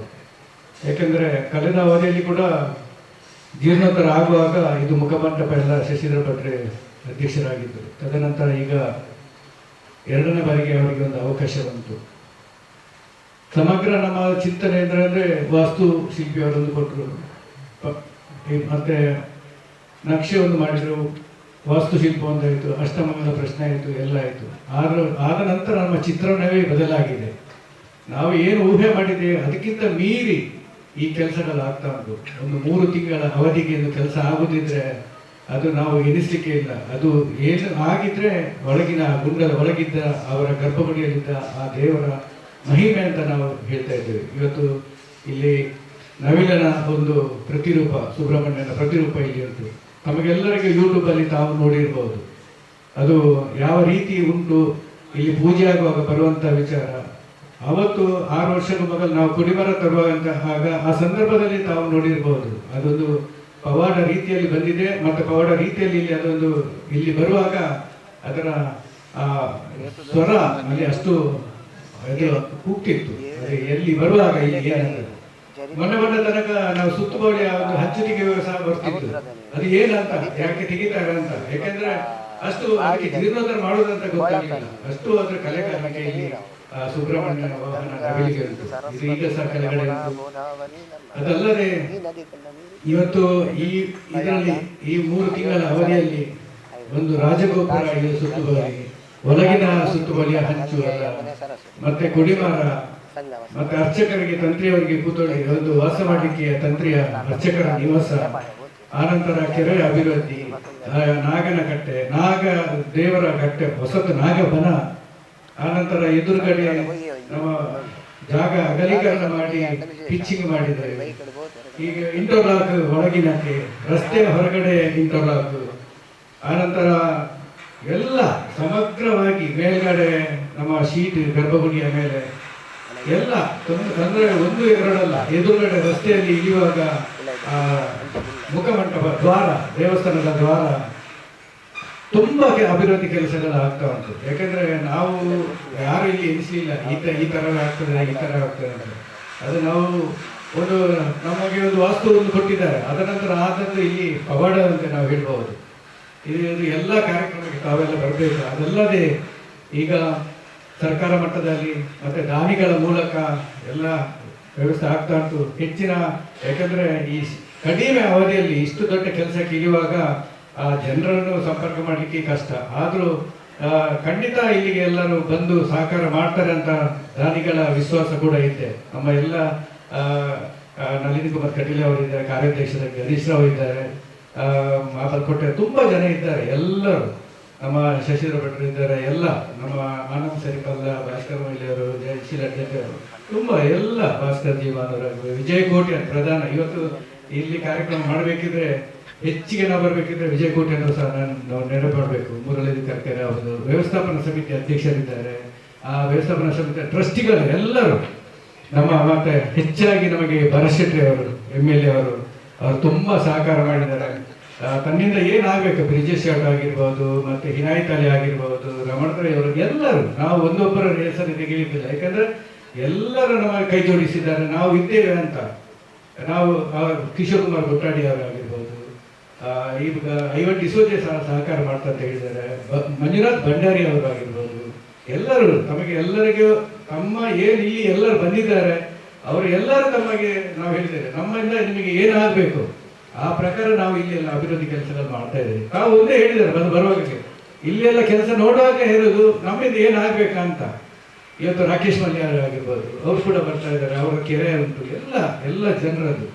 ಯಾಕೆಂದರೆ ಕಳೆದ ಅವಧಿಯಲ್ಲಿ ಕೂಡ ಜೀರ್ಣೋದ್ಧಾರ ಆಗುವಾಗ ಇದು ಮುಖಮಂಟಪ ಎಲ್ಲ ಶಶಿಧರ ಭಟ್ರೆ ಅಧ್ಯಕ್ಷರಾಗಿದ್ದರು. ತದನಂತರ ಈಗ 2ನೇ ಬಾರಿಗೆ ಅವರಿಗೆ ಒಂದು ಅವಕಾಶ ಬಂತು. ಸಮಗ್ರ ನಮ್ಮ ಚಿಂತನೆ ಅಂದರೆ ವಾಸ್ತು ಶಿಲ್ಪಿಯವರೊಂದು ಕೊಟ್ಟರು, ಮತ್ತೆ ನಕ್ಷೆ ಒಂದು ಮಾಡಿದರು, ವಾಸ್ತುಶಿಲ್ಪ ಒಂದಾಯಿತು, ಅಷ್ಟಮಂಗಲ ಪ್ರಶ್ನೆ ಆಯಿತು, ಎಲ್ಲ ಆಯಿತು. ಆದ ನಂತರ ನಮ್ಮ ಚಿತ್ರಣವೇ ಬದಲಾಗಿದೆ. ನಾವು ಏನು ಊಹೆ ಮಾಡಿದ್ದೇವೆ ಅದಕ್ಕಿಂತ ಮೀರಿ ಈ ಕೆಲಸಗಳು ಆಗ್ತಾ ಉಂಟು. ಒಂದು 3 ತಿಂಗಳ ಅವಧಿಗೆ ಒಂದು ಕೆಲಸ ಆಗುದಿದ್ರೆ ಅದು ನಾವು ಎನಿಸಲಿಕ್ಕೆ ಇಲ್ಲ. ಅದು ಏನು ಆಗಿದ್ರೆ ಒಳಗಿನ ಗುಂಡದ ಒಳಗಿದ್ದ ಅವರ ಗರ್ಭಗುಡಿಯಲ್ಲಿದ್ದ ಆ ದೇವರ ಮಹಿಮೆ ಅಂತ ನಾವು ಹೇಳ್ತಾ ಇದ್ದೇವೆ. ಇವತ್ತು ಇಲ್ಲಿ ನವಿಲನ ಒಂದು ಪ್ರತಿರೂಪ, ಸುಬ್ರಹ್ಮಣ್ಯನ ಪ್ರತಿರೂಪ ಇಲ್ಲಿ ಉಂಟು. ತಮಗೆಲ್ಲರಿಗೂ ಯೂಟ್ಯೂಬಲ್ಲಿ ತಾವು ನೋಡಿರ್ಬೋದು. ಅದು ಯಾವ ರೀತಿ ಉಂಟು, ಇಲ್ಲಿ ಪೂಜೆ ಆಗುವಾಗ ಬರುವಂಥ ವಿಚಾರ. ಅವತ್ತು 6 ವರ್ಷದ ಮೊದಲು ನಾವು ಕುಡಿಮರ ತರುವಂತ ಆಗ ಆ ಸಂದರ್ಭದಲ್ಲಿ ತಾವು ನೋಡಿರ್ಬೋದು. ಅದೊಂದು ಪವಾಡ ರೀತಿಯಲ್ಲಿ ಬಂದಿದೆ, ಮತ್ತು ಪವಾಡ ರೀತಿಯಲ್ಲಿ ಇಲ್ಲಿ ಅದೊಂದು ಇಲ್ಲಿ ಬರುವಾಗ ಅದರ ಸ್ವರ ಅಲ್ಲಿ ಅಷ್ಟು ಅದು ಕೂಗ್ತಿತ್ತು. ಎಲ್ಲಿ ಬರುವಾಗ ಇಲ್ಲಿ ಏನಂತ ಮೊನ್ನೆ ತನಕ ನಾವು ಸುತ್ತುವಳಿ ಒಂದು ಹಚ್ಚುತ್ತಿಗೆ ಸಹ ಬರ್ತಿತ್ತು. ಅದು ಏನಂತ, ಯಾಕೆ ತೆಗಿತಾರೆ ಅಂತ. ಯಾಕೆಂದ್ರೆ ಅಷ್ಟು ಅದಕ್ಕೆ ಜೀರ್ಣೋದ್ಧಾರ ಮಾಡುವುದಂತ ಗೊತ್ತಾಗಲಿಲ್ಲ. ಅಷ್ಟು ಅದರ ಕಲೆಗಾರಿಕೆ ಇಲ್ಲಿ ಸುಬ್ರಹ್ಮಣ್ಯ ನವಿಲಿಗೆ ಉಂಟು. ಇದು ಈಗ ಸಹ ಕಲೆಗಳೇ ಉಂಟು. ಅದಲ್ಲದೆ ಇವತ್ತು ಇದರಲ್ಲಿ ಈ 3 ತಿಂಗಳ ಅವಧಿಯಲ್ಲಿ ಒಂದು ರಾಜಗೋಪುರ ಇಲ್ಲಿ ಸುತ್ತುವಳಿ, ಒಳಗಿನ ಸುತ್ತುವಳಿಯ ಹಂಚು ಅಲ್ಲ, ಮತ್ತೆ ಕುಡಿಮರ, ಮತ್ತೆ ಅರ್ಚಕರಿಗೆ ತಂತ್ರಿಯವರಿಗೆ ಕೂತೊಳ್ಳಿ ಒಂದು ವಾಸ ಮಾಡಲಿಕ್ಕೆ ತಂತ್ರಿಯ ಅರ್ಚಕರ ನಿವಾಸ, ಆನಂತರ ಕೆರೆ ಅಭಿವೃದ್ಧಿ, ನಾಗನ ಕಟ್ಟೆ, ನಾಗ ದೇವರ ಕಟ್ಟೆ, ಹೊಸತು ನಾಗಬನ, ಆನಂತರ ಎದುರುಗಡೆ ನಮ್ಮ ಜಾಗ ಅಗಲೀಕರಣ ಮಾಡಿ ಪಿಚ್ಚಿಂಗ್ ಮಾಡಿದ್ದೇವೆ. ಈಗ ಇಂಟರ್ಲಾಕ್ ಒಳಗಿನಕ್ಕೆ, ರಸ್ತೆ ಹೊರಗಡೆ ಇಂಟರ್ಲಾಕ್, ಆನಂತರ ಎಲ್ಲ ಸಮಗ್ರವಾಗಿ ಮೇಲ್ಗಡೆ ನಮ್ಮ ಶೀಟ್ ಗರ್ಭಗುಡಿಯ ಮೇಲೆ ಎಲ್ಲ ಅಂದ್ರೆ 1-2 ಅಲ್ಲ, ಎದುರುಗಡೆ ರಸ್ತೆಯಲ್ಲಿ ಇಳಿಯುವಾಗ ಮುಖಮಂಟಪ ದ್ವಾರ, ದೇವಸ್ಥಾನದ ದ್ವಾರ ತುಂಬಾ ಅಭಿವೃದ್ಧಿ ಕೆಲಸಗಳು ಆಗ್ತಾ ಉಂಟು. ಯಾಕಂದ್ರೆ ನಾವು ಯಾರು ಇಲ್ಲಿ ಎನಿಸಲಿಲ್ಲ ಈ ತರ ಆಗ್ತದೆ, ಈ ತರ ಆಗ್ತದೆ ಅಂತ. ಅದು ನಾವು ನಮಗೆ ಒಂದು ವಾಸ್ತು ಒಂದು ಕೊಟ್ಟಿದ್ದಾರೆ. ಅದರ ನಂತರ ಆದದ್ದು ಇಲ್ಲಿ ಪವಾಡ ಅಂತ ನಾವು ಹೇಳ್ಬಹುದು. ಇದು ಎಲ್ಲ ಕಾರ್ಯಕ್ರಮಕ್ಕೆ ತಾವೆಲ್ಲ ಬರಬೇಕು. ಅದಲ್ಲದೆ ಈಗ ಸರ್ಕಾರ ಮಟ್ಟದಲ್ಲಿ ಮತ್ತೆ ದಾನಿಗಳ ಮೂಲಕ ಎಲ್ಲ ವ್ಯವಸ್ಥೆ ಆಗ್ತಾ ಉಂಟು. ಹೆಚ್ಚಿನ, ಯಾಕಂದ್ರೆ ಈ ಕಡಿಮೆ ಅವಧಿಯಲ್ಲಿ ಇಷ್ಟು ದೊಡ್ಡ ಕೆಲಸಕ್ಕೆ ಇಳಿಯುವಾಗ ಆ ಜನರನ್ನು ಸಂಪರ್ಕ ಮಾಡಲಿಕ್ಕೆ ಕಷ್ಟ. ಆದರೂ ಖಂಡಿತ ಇಲ್ಲಿಗೆ ಎಲ್ಲರೂ ಬಂದು ಸಹಕಾರ ಮಾಡ್ತಾರೆ ಅಂತ ದಾನಿಗಳ ವಿಶ್ವಾಸ ಕೂಡ ಇದೆ. ನಮ್ಮ ಎಲ್ಲ ನಳಿನ್ ಕುಮಾರ್ ಕಟೀಲ್ ಅವರಿದ್ದಾರೆ, ಕಾರ್ಯಾಧ್ಯಕ್ಷರಾಗಿ ಹರೀಶ್ ರಾವ್ ಇದ್ದಾರೆ, ಮಾತಲ್ಕೊಟ್ಟೆ ತುಂಬ ಜನ ಇದ್ದಾರೆ. ಎಲ್ಲರೂ ನಮ್ಮ ಶಶಿಧರ ಭಟ್ರು ಇದ್ದಾರೆ, ಎಲ್ಲ ನಮ್ಮ ಆನಂದ್ ಸರಿಪಲ್ಲ, ಭಾಸ್ಕರ್ ಮಹಿಳೆಯವರು, ಜಯಶೀಲ ಅವರು, ತುಂಬ ಎಲ್ಲ ಭಾಸ್ಕರ್ ಜೀವನವರ, ವಿಜಯ್ ಕೋಟೆ ಪ್ರಧಾನ. ಇವತ್ತು ಇಲ್ಲಿ ಕಾರ್ಯಕ್ರಮ ಮಾಡಬೇಕಿದ್ರೆ ಹೆಚ್ಚಿಗೆ ನಾವು ಬರಬೇಕಿದ್ರೆ ವಿಜಯ್ ಕೋಟೆಯನ್ನು ಸಹ ನಾವು ನೆನಪು ಮಾಡಬೇಕು. ಮುರಳೀಧರ್ ಕರ್ಕರೆ ಅವರು ವ್ಯವಸ್ಥಾಪನಾ ಸಮಿತಿ ಅಧ್ಯಕ್ಷರಿದ್ದಾರೆ, ಆ ವ್ಯವಸ್ಥಾಪನಾ ಸಮಿತಿಯ ಟ್ರಸ್ಟಿಗಳು ಎಲ್ಲರೂ ನಮ್ಮ, ಮತ್ತೆ ಹೆಚ್ಚಾಗಿ ನಮಗೆ ಭರಶೆಟ್ಟಿ ಅವರು MLA ಅವರು ತುಂಬ ಸಹಕಾರ ಮಾಡಿದ್ದಾರೆ. ತನ್ನಿಂದ ಏನಾಗಬೇಕು, ಬ್ರಿಜೇಶ್ ಶರ್ಟ್ ಆಗಿರ್ಬೋದು, ಮತ್ತೆ ಹಿನಾಯತ್ ಅಲಿ ಆಗಿರ್ಬೋದು, ರಮಣರೈ ಅವರು, ಎಲ್ಲರೂ ನಾವು ಒಂದೊಬ್ಬರ ಹೆಸರು ತೆಗೆಯಲಿಕ್ಕಿಲ್ಲ. ಯಾಕಂದ್ರೆ ಎಲ್ಲರೂ ನಮಗೆ ಕೈ ಜೋಡಿಸಿದ್ದಾರೆ, ನಾವು ಇದ್ದೇವೆ ಅಂತ. ನಾವು ಕಿಶೋರ್ ಕುಮಾರ್ ಗುಟ್ಟಾಡಿ ಅವರು ಆಗಿರ್ಬೋದು, ಈಗ ಐವನ್ ಡಿಸೋಜೆ ಸಹಕಾರ ಮಾಡ್ತಾ ಅಂತ ಹೇಳಿದ್ದಾರೆ, ಮಂಜುನಾಥ್ ಭಂಡಾರಿ ಅವರು ಆಗಿರ್ಬೋದು, ಎಲ್ಲರೂ ನಮಗೆ ಎಲ್ಲರಿಗೂ ತಮ್ಮ ಏನು ಇಲ್ಲಿ ಎಲ್ಲರೂ ಬಂದಿದ್ದಾರೆ ಅವರು ಎಲ್ಲರೂ ತಮಗೆ ನಾವು ಹೇಳಿದ್ದೇವೆ ನಮ್ಮಿಂದ ನಿಮಗೆ ಏನಾಗಬೇಕು ಆ ಪ್ರಕಾರ ನಾವು ಇಲ್ಲಿ ಎಲ್ಲ ಅಭಿವೃದ್ಧಿ ಕೆಲಸಗಳು ಮಾಡ್ತಾ ಇದ್ದೀವಿ. ತಾವು ಒಂದೇ ಹೇಳಿದ್ದಾರೆ ಬರುವಾಗ ಇಲ್ಲೆಲ್ಲ ಕೆಲಸ ನೋಡುವಾಗ ಹೇಳೋದು ನಮ್ಮಿಂದ ಏನಾಗಬೇಕಂತ. ಇವತ್ತು ರಾಕೇಶ್ ಮಲ್ಯಾರ್ ಆಗಿರ್ಬೋದು, ಅವ್ರು ಕೂಡ ಬರ್ತಾ ಇದ್ದಾರೆ, ಅವರ ಕೆರೆ ಉಂಟು, ಎಲ್ಲ ಜನರದ್ದು.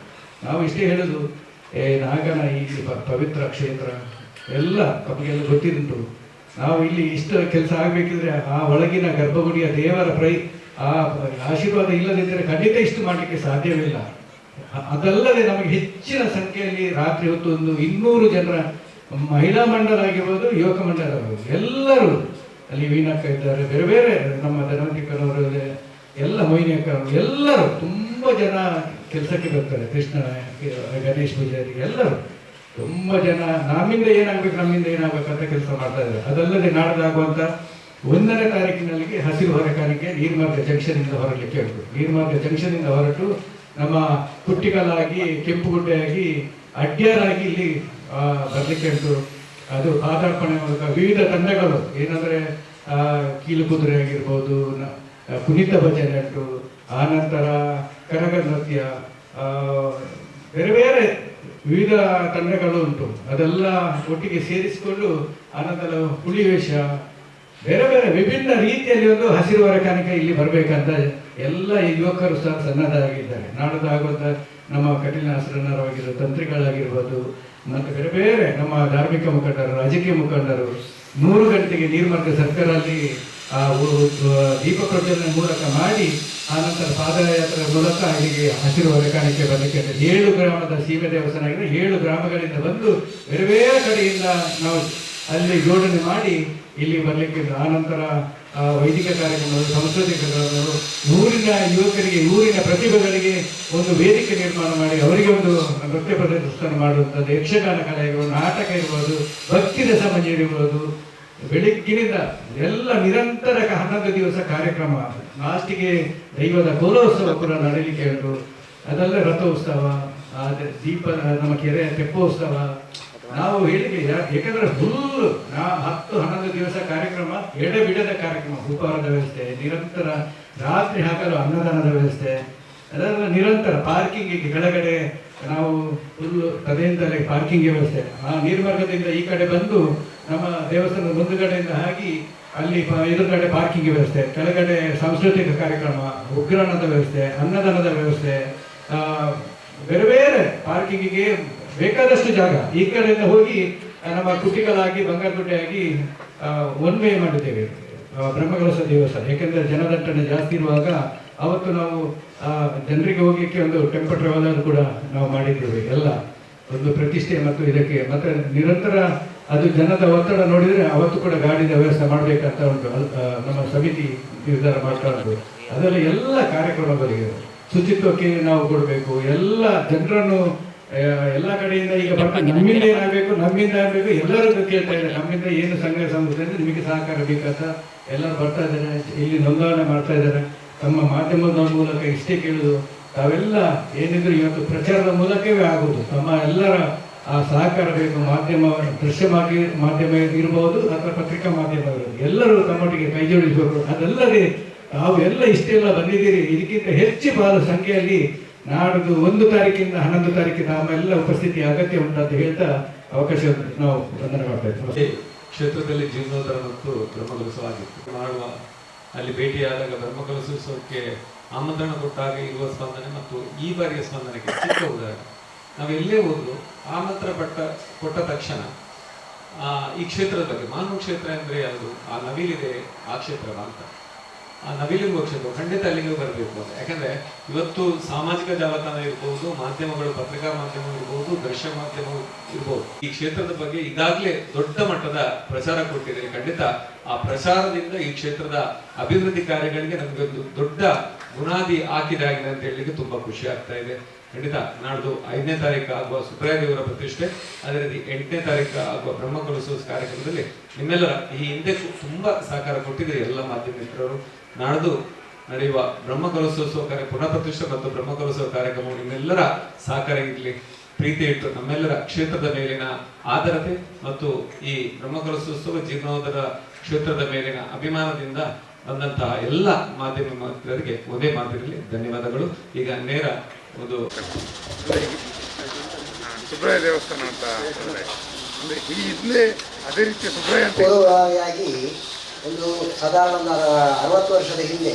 ನಾವು ಇಷ್ಟೇ ಹೇಳೋದು, ನಾಗನ ಈ ಪವಿತ್ರ ಕ್ಷೇತ್ರ ಎಲ್ಲ ತಮಗೆಲ್ಲ ಗೊತ್ತಿರುಂಟು. ನಾವು ಇಲ್ಲಿ ಇಷ್ಟು ಕೆಲಸ ಆಗಬೇಕಿದ್ರೆ ಆ ಒಳಗಿನ ಗರ್ಭಗುಡಿಯ ದೇವರ ಆ ಆಶೀರ್ವಾದ ಇಲ್ಲದಿದ್ದರೆ ಖಂಡಿತ ಇಷ್ಟು ಮಾಡಲಿಕ್ಕೆ ಸಾಧ್ಯವಿಲ್ಲ. ಅದಲ್ಲದೆ ನಮಗೆ ಹೆಚ್ಚಿನ ಸಂಖ್ಯೆಯಲ್ಲಿ ರಾತ್ರಿ ಹೊತ್ತು ಒಂದು 200 ಜನರ ಮಹಿಳಾ ಮಂಡಲ ಆಗಿರ್ಬೋದು, ಯುವಕ ಮಂಡಲ ಆಗಿರ್ಬೋದು, ಎಲ್ಲರೂ ಅಲ್ಲಿ ವೀಣಕ್ಕ ಇದ್ದಾರೆ, ಬೇರೆ ಬೇರೆ ನಮ್ಮ ಧನವಂತಿಕರವರು, ಎಲ್ಲ ಮೊಯ್ನಿಯಕ್ಕರು, ಎಲ್ಲರೂ ತುಂಬ ಜನ ಕೆಲಸಕ್ಕೆ ಬರ್ತಾರೆ. ಕೃಷ್ಣ, ಗಣೇಶ್ ಪೂಜಾರಿ ಎಲ್ಲರೂ ತುಂಬ ಜನ ನಮ್ಮಿಂದ ಏನಾಗಬೇಕಂತ ಕೆಲಸ ಮಾಡ್ತಾ ಇದ್ದಾರೆ. ಅದಲ್ಲದೆ ನಾಡ್ದಾಗುವಂಥ 1ನೇ ತಾರೀಕಿನಲ್ಲಿ ಹಸಿರು ಹೊರಕಾಣಿಕೆ ನೀರ್ಮಾರ್ಗ ಜಂಕ್ಷನಿಂದ ಹೊರಲಿಕ್ಕೆ ಉಂಟು. ನೀರ್ಮಾರ್ಗ ಜಂಕ್ಷನಿಂದ ಹೊರಟು ನಮ್ಮ ಕುಟ್ಟಿಕಲಾಗಿ, ಕೆಂಪುಗುಡ್ಡೆಯಾಗಿ, ಅಡ್ಯಾರಾಗಿ ಇಲ್ಲಿ ಬರಲಿಕ್ಕೆ ಉಂಟು. ಅದು ಪಾದಾರ್ಪಣೆ ಮೂಲಕ ವಿವಿಧ ತಂಡಗಳು ಏನಂದರೆ ಕೀಲು ಕುದುರೆ ಆಗಿರ್ಬೋದು, ಕುಣಿತ ಭಜನೆ ಉಂಟು, ಆನಂತರ ಕರಗ ನೃತ್ಯ, ಬೇರೆ ಬೇರೆ ವಿವಿಧ ತಂಡಗಳು ಉಂಟು. ಅದೆಲ್ಲ ಒಟ್ಟಿಗೆ ಸೇರಿಸಿಕೊಂಡು ಆನಂತರ ಹುಲಿವೇಷ, ಬೇರೆ ಬೇರೆ ವಿಭಿನ್ನ ರೀತಿಯಲ್ಲಿ ಒಂದು ಹಸಿರು ಹೊರಕಾಣಿಕೆ ಇಲ್ಲಿ ಬರಬೇಕಂತ ಎಲ್ಲ ಯುವಕರು ಸಹ ಸನ್ನದ್ಧರಾಗಿದ್ದಾರೆ. ನಾಡದಾಗುವಂಥ ನಮ್ಮ ಕಟೀಲ್ ನಾಸರನ್ನರಾಗಿರ್ಬೋದು, ತಂತ್ರಿಗಳಾಗಿರ್ಬೋದು, ಮತ್ತು ಬೇರೆ ಬೇರೆ ನಮ್ಮ ಧಾರ್ಮಿಕ ಮುಖಂಡರು, ರಾಜಕೀಯ ಮುಖಂಡರು 100 ಗಂಟೆಗೆ ನೀರ್ಮಾರ್ಗ ಸರ್ಕಾರಲ್ಲಿ ದೀಪ ಪ್ರಜ್ವಲನೆ ಮೂಲಕ ಮಾಡಿ ಆನಂತರ ಪಾದಯಾತ್ರೆ ಮೂಲಕ ಇಲ್ಲಿಗೆ ಹಸಿರು ಹೊರಕಾಣಿಕೆ ಬರಲಿಕ್ಕೆ 7 ಗ್ರಾಮದ ಸೀಮೆ ದೇವಸ್ಥಾನ ಆಗಿದೆ. 7 ಗ್ರಾಮಗಳಿಂದ ಬಂದು ಬೇರೆ ಬೇರೆ ಕಡೆಯಿಂದ ನಾವು ಅಲ್ಲಿ ಜೋಡಣೆ ಮಾಡಿ ಇಲ್ಲಿ ಬರಲಿಕ್ಕೆ. ಆನಂತರ ವೈದಿಕ ಕಾರ್ಯಕ್ರಮಗಳು, ಸಾಂಸ್ಕೃತಿಕ ಕಾರ್ಯಕ್ರಮಗಳು, ಊರಿನ ಯುವಕರಿಗೆ, ಊರಿನ ಪ್ರತಿಭೆಗಳಿಗೆ ಒಂದು ವೇದಿಕೆ ನಿರ್ಮಾಣ ಮಾಡಿ ಅವರಿಗೆ ಒಂದು ನೃತ್ಯ ಪ್ರದರ್ಶನ ಮಾಡುವಂಥದ್ದು, ಯಕ್ಷಗಾನ ಕಲೆ ಇರ್ಬೋದು, ನಾಟಕ ಇರ್ಬೋದು, ಭಕ್ತಿ ರಸಮಂಜರಿ ಇರ್ಬೋದು, ಬೆಳಗ್ಗಿನಿಂದ ಎಲ್ಲ ನಿರಂತರ 11 ದಿವಸ ಕಾರ್ಯಕ್ರಮ. ಲಾಸ್ಟಿಗೆ ದೈವದ ಕೋಲೋತ್ಸವ ಕೂಡ ನಡೀಲಿಕ್ಕೆ ಉಂಟು. ಅದೆಲ್ಲ ರಥೋತ್ಸವ, ದೀಪ, ನಮ್ಮ ಕೆರೆ ತೆಪ್ಪೋತ್ಸವ. ನಾವು ಹೇಳಿದ್ವಿ ಯಾಕಂದ್ರೆ ಫುಲ್ 10-11 ದಿವಸ ಕಾರ್ಯಕ್ರಮ, ಎಡೆಬಿಡದ ಕಾರ್ಯಕ್ರಮ, ಉಪಹಾರದ ವ್ಯವಸ್ಥೆ, ನಿರಂತರ ರಾತ್ರಿ ಹಗಲು ಅನ್ನದಾನದ ವ್ಯವಸ್ಥೆ, ಅದೆಲ್ಲ ನಿರಂತರ. ಪಾರ್ಕಿಂಗಿಗೆ ಕೆಳಗಡೆ ನಾವು ಫುಲ್ ತದೆಯಿಂದಲೇ ಪಾರ್ಕಿಂಗ್ ವ್ಯವಸ್ಥೆ. ಆ ನೀರ್ಮಾರ್ಗದಿಂದ ಈ ಕಡೆ ಬಂದು ನಮ್ಮ ದೇವಸ್ಥಾನದ ಮುಂದುಗಡೆಯಿಂದ ಹಾಕಿ ಅಲ್ಲಿ ಎದುರುಗಡೆ ಪಾರ್ಕಿಂಗ್ ವ್ಯವಸ್ಥೆ, ಕೆಳಗಡೆ ಸಾಂಸ್ಕೃತಿಕ ಕಾರ್ಯಕ್ರಮ, ಉಗ್ರಾಣದ ವ್ಯವಸ್ಥೆ, ಅನ್ನದಾನದ ವ್ಯವಸ್ಥೆ, ಬೇರೆ ಬೇರೆ ಪಾರ್ಕಿಂಗಿಗೆ ಬೇಕಾದಷ್ಟು ಜಾಗ. ಈ ಕಡೆಯಿಂದ ಹೋಗಿ ನಮ್ಮ ಕುಟ್ಟಿಕಲಾಗಿ, ಬಂಗಾರಗುಡ್ಡೆಯಾಗಿ ಒನ್ ವೇ ಮಾಡಿದ್ದೇವೆ ಬ್ರಹ್ಮಕಲಶ ದೇವಸ್ಥಾನ. ಯಾಕೆಂದರೆ ಜನದಟ್ಟಣೆ ಜಾಸ್ತಿ ಇರುವಾಗ ಅವತ್ತು ನಾವು ಜನರಿಗೆ ಹೋಗಲಿಕ್ಕೆ ಒಂದು ಟೆಂಪೋ ಟ್ರಾವೆಲರ್ ಕೂಡ ನಾವು ಮಾಡಿದ್ದೇವೆ. ಎಲ್ಲ ಒಂದು ಪ್ರತಿಷ್ಠೆ ಮತ್ತು ಇದಕ್ಕೆ ಮತ್ತೆ ನಿರಂತರ ಅದು ಜನದ ಒತ್ತಡ ನೋಡಿದರೆ ಅವತ್ತು ಕೂಡ ಗಾಡಿದ ವ್ಯವಸ್ಥೆ ಮಾಡಬೇಕಂತ ಉಂಟು. ನಮ್ಮ ಸಮಿತಿ ನಿರ್ಧಾರ ಮಾಡ್ತಾ ಉಂಟು. ಅದರಲ್ಲಿ ಎಲ್ಲ ಕಾರ್ಯಕ್ರಮಗಳಿಗೆ ಶುಚಿತ್ವಕ್ಕೆ ನಾವು ಕೊಡಬೇಕು. ಎಲ್ಲ ಜನರನ್ನು ಎಲ್ಲ ಕಡೆಯಿಂದ ಈಗ ಬರ್ತಾರೆ, ನಮ್ಮಿಂದ ಏನಾಗಬೇಕು, ನಮ್ಮಿಂದ ಆಗಬೇಕು, ಎಲ್ಲರೂ ಕೇಳ್ತಾ ಇದ್ದಾರೆ. ನಮ್ಮಿಂದ ಏನು ಸಂಘ ಸಂಸ್ಥೆ ಅಂದರೆ ನಿಮಗೆ ಸಹಕಾರ ಬೇಕಂತ ಎಲ್ಲರೂ ಬರ್ತಾ ಇದ್ದಾರೆ. ಇಲ್ಲಿ ನೋಂದಣಿ ಮಾಡ್ತಾ ಇದ್ದಾರೆ. ತಮ್ಮ ಮಾಧ್ಯಮದ ಮೂಲಕ ಇಷ್ಟೇ ಕೇಳುವುದು, ತಾವೆಲ್ಲ ಏನಿದ್ರು ಇವತ್ತು ಪ್ರಚಾರದ ಮೂಲಕವೇ ಆಗುವುದು. ತಮ್ಮ ಎಲ್ಲರ ಆ ಸಹಕಾರ ಬೇಕು. ಮಾಧ್ಯಮ, ದೃಶ್ಯ ಮಾಧ್ಯಮ ಇರ್ಬೋದು ಅಥವಾ ಪತ್ರಿಕಾ ಮಾಧ್ಯಮ ಇರ್ಬೋದು, ಎಲ್ಲರೂ ತಮ್ಮೊಟ್ಟಿಗೆ ಕೈ ಜೋಡಿಸಬೇಕು. ಅದಲ್ಲದೆ ತಾವು ಎಲ್ಲ ಇಷ್ಟೆಲ್ಲ ಬಂದಿದ್ದೀರಿ, ಇದಕ್ಕಿಂತ ಹೆಚ್ಚು ಸಂಖ್ಯೆಯಲ್ಲಿ ನಾಡ್ದು 1 ತಾರೀಕಿಂದ 11 ತಾರೀಕಿನ ನಮ್ಮೆಲ್ಲ ಉಪಸ್ಥಿತಿ ಅಗತ್ಯ ಉಂಟಂತ ಹೇಳ್ತಾ ಅವಕಾಶ ನಾವು ವಂದನೆ ಮಾಡ್ತಾ ಇದ್ದೀವಿ. ಕ್ಷೇತ್ರದಲ್ಲಿ ಜೀರ್ಣೋದ್ಧಾರ ಮತ್ತು ಬ್ರಹ್ಮಕಲಶ ಮಾಡುವ ಅಲ್ಲಿ ಭೇಟಿಯಾದಾಗ ಬ್ರಹ್ಮಕಲಶೋತ್ಸವಕ್ಕೆ ಆಮಂತ್ರಣ ಕೊಟ್ಟಾಗ ಇರುವ ಸ್ಪಂದನೆ ಮತ್ತು ಈ ಬಾರಿಯ ಸ್ಪಂದನೆಗೆ ಚಿಕ್ಕ ಉದಾಹರಣೆ. ನಾವು ಎಲ್ಲೇ ಹೋದ್ರು ಆಮಂತ್ರ ಕೊಟ್ಟ ತಕ್ಷಣ ಈ ಕ್ಷೇತ್ರದ ಬಗ್ಗೆ, ಮಾನವ ಕ್ಷೇತ್ರ ಅಂದರೆ ಯಾವುದು, ಆ ನವಿಲಿದೆ ಆ ಕ್ಷೇತ್ರ ಅಂತ, ಆ ನವಿಲಿರುವ ಕ್ಷೇತ್ರ ಖಂಡಿತ ಅಲ್ಲಿಗೆ ಬರಬೇಕು ಅಂತ. ಯಾಕಂದ್ರೆ ಇವತ್ತು ಸಾಮಾಜಿಕ ಜಾಲತಾಣ ಇರ್ಬೋದು, ಮಾಧ್ಯಮಗಳು, ಪತ್ರಿಕಾ ಮಾಧ್ಯಮ ಇರ್ಬೋದು, ದೃಶ್ಯ ಮಾಧ್ಯಮ ಇರ್ಬೋದು, ಈ ಕ್ಷೇತ್ರದ ಬಗ್ಗೆ ಈಗಾಗಲೇ ದೊಡ್ಡ ಮಟ್ಟದ ಪ್ರಚಾರ ಕೊಟ್ಟಿದ್ದಾರೆ. ಖಂಡಿತ ಆ ಪ್ರಚಾರದಿಂದ ಈ ಕ್ಷೇತ್ರದ ಅಭಿವೃದ್ಧಿ ಕಾರ್ಯಗಳಿಗೆ ನಮಗೆ ಒಂದು ದೊಡ್ಡ ಬುನಾದಿ ಹಾಕಿದಾಗಿದೆ ಅಂತ ಹೇಳಲಿಕ್ಕೆ ತುಂಬಾ ಖುಷಿ ಆಗ್ತಾ ಇದೆ. ಖಂಡಿತ ನಾಡ್ದು 5ನೇ ತಾರೀಕು ಆಗುವ ಸುಬ್ರಾಯ ದೇವರ ಪ್ರತಿಷ್ಠೆ, ಅದೇ ರೀತಿ 8ನೇ ತಾರೀಕು ಆಗುವ ಬ್ರಹ್ಮಕಲಶೋತ್ಸವ ಕಾರ್ಯಕ್ರಮದಲ್ಲಿ ನಿಮ್ಮೆಲ್ಲರ ಈ ಹಿಂದೆ ತುಂಬಾ ಸಹಕಾರ ಕೊಟ್ಟಿದ್ದೀರಿ ಎಲ್ಲ ಮಾಧ್ಯಮ ಮಿತ್ರರು. ನಾಡ್ದು ನಡೆಯುವ ಬ್ರಹ್ಮಕಲಶೋತ್ಸವ ಪುನಃ ಪ್ರತಿಷ್ಠೆ ಮತ್ತು ಬ್ರಹ್ಮಕಲಶೋತ್ಸವ ಕಾರ್ಯಕ್ರಮ ನಿಮ್ಮೆಲ್ಲರ ಸಹಕಾರ ಇರಲಿ, ಪ್ರೀತಿ ಇಟ್ಟು ನಮ್ಮೆಲ್ಲರ ಕ್ಷೇತ್ರದ ಮೇಲಿನ ಆದರತೆ ಮತ್ತು ಈ ಬ್ರಹ್ಮಕಲಶೋತ್ಸವ ಜೀರ್ಣೋದ್ಧಾರ ಕ್ಷೇತ್ರದ ಮೇಲಿನ ಅಭಿಮಾನದಿಂದ ಬಂದಂತಹ ಎಲ್ಲ ಮಾಧ್ಯಮ ಮಿತ್ರರಿಗೆ ಒಂದೇ ಮಾತಿರಲಿ ಧನ್ಯವಾದಗಳು. ಈಗ ನೇರ ಒಂದು ಸುಬ್ರಾಯ ದೇವಸ್ಥಾನ ಅಂತ ಅಂದರೆ ಹಿಂದೆ ಅದೇ ರೀತಿ ಸುಬ್ರಾಯ ಅಂತ ಪೂರ್ವವಾಗಿ ಒಂದು ಸಾಧಾರಣ ಒಂದು 60 ವರ್ಷದ ಹಿಂದೆ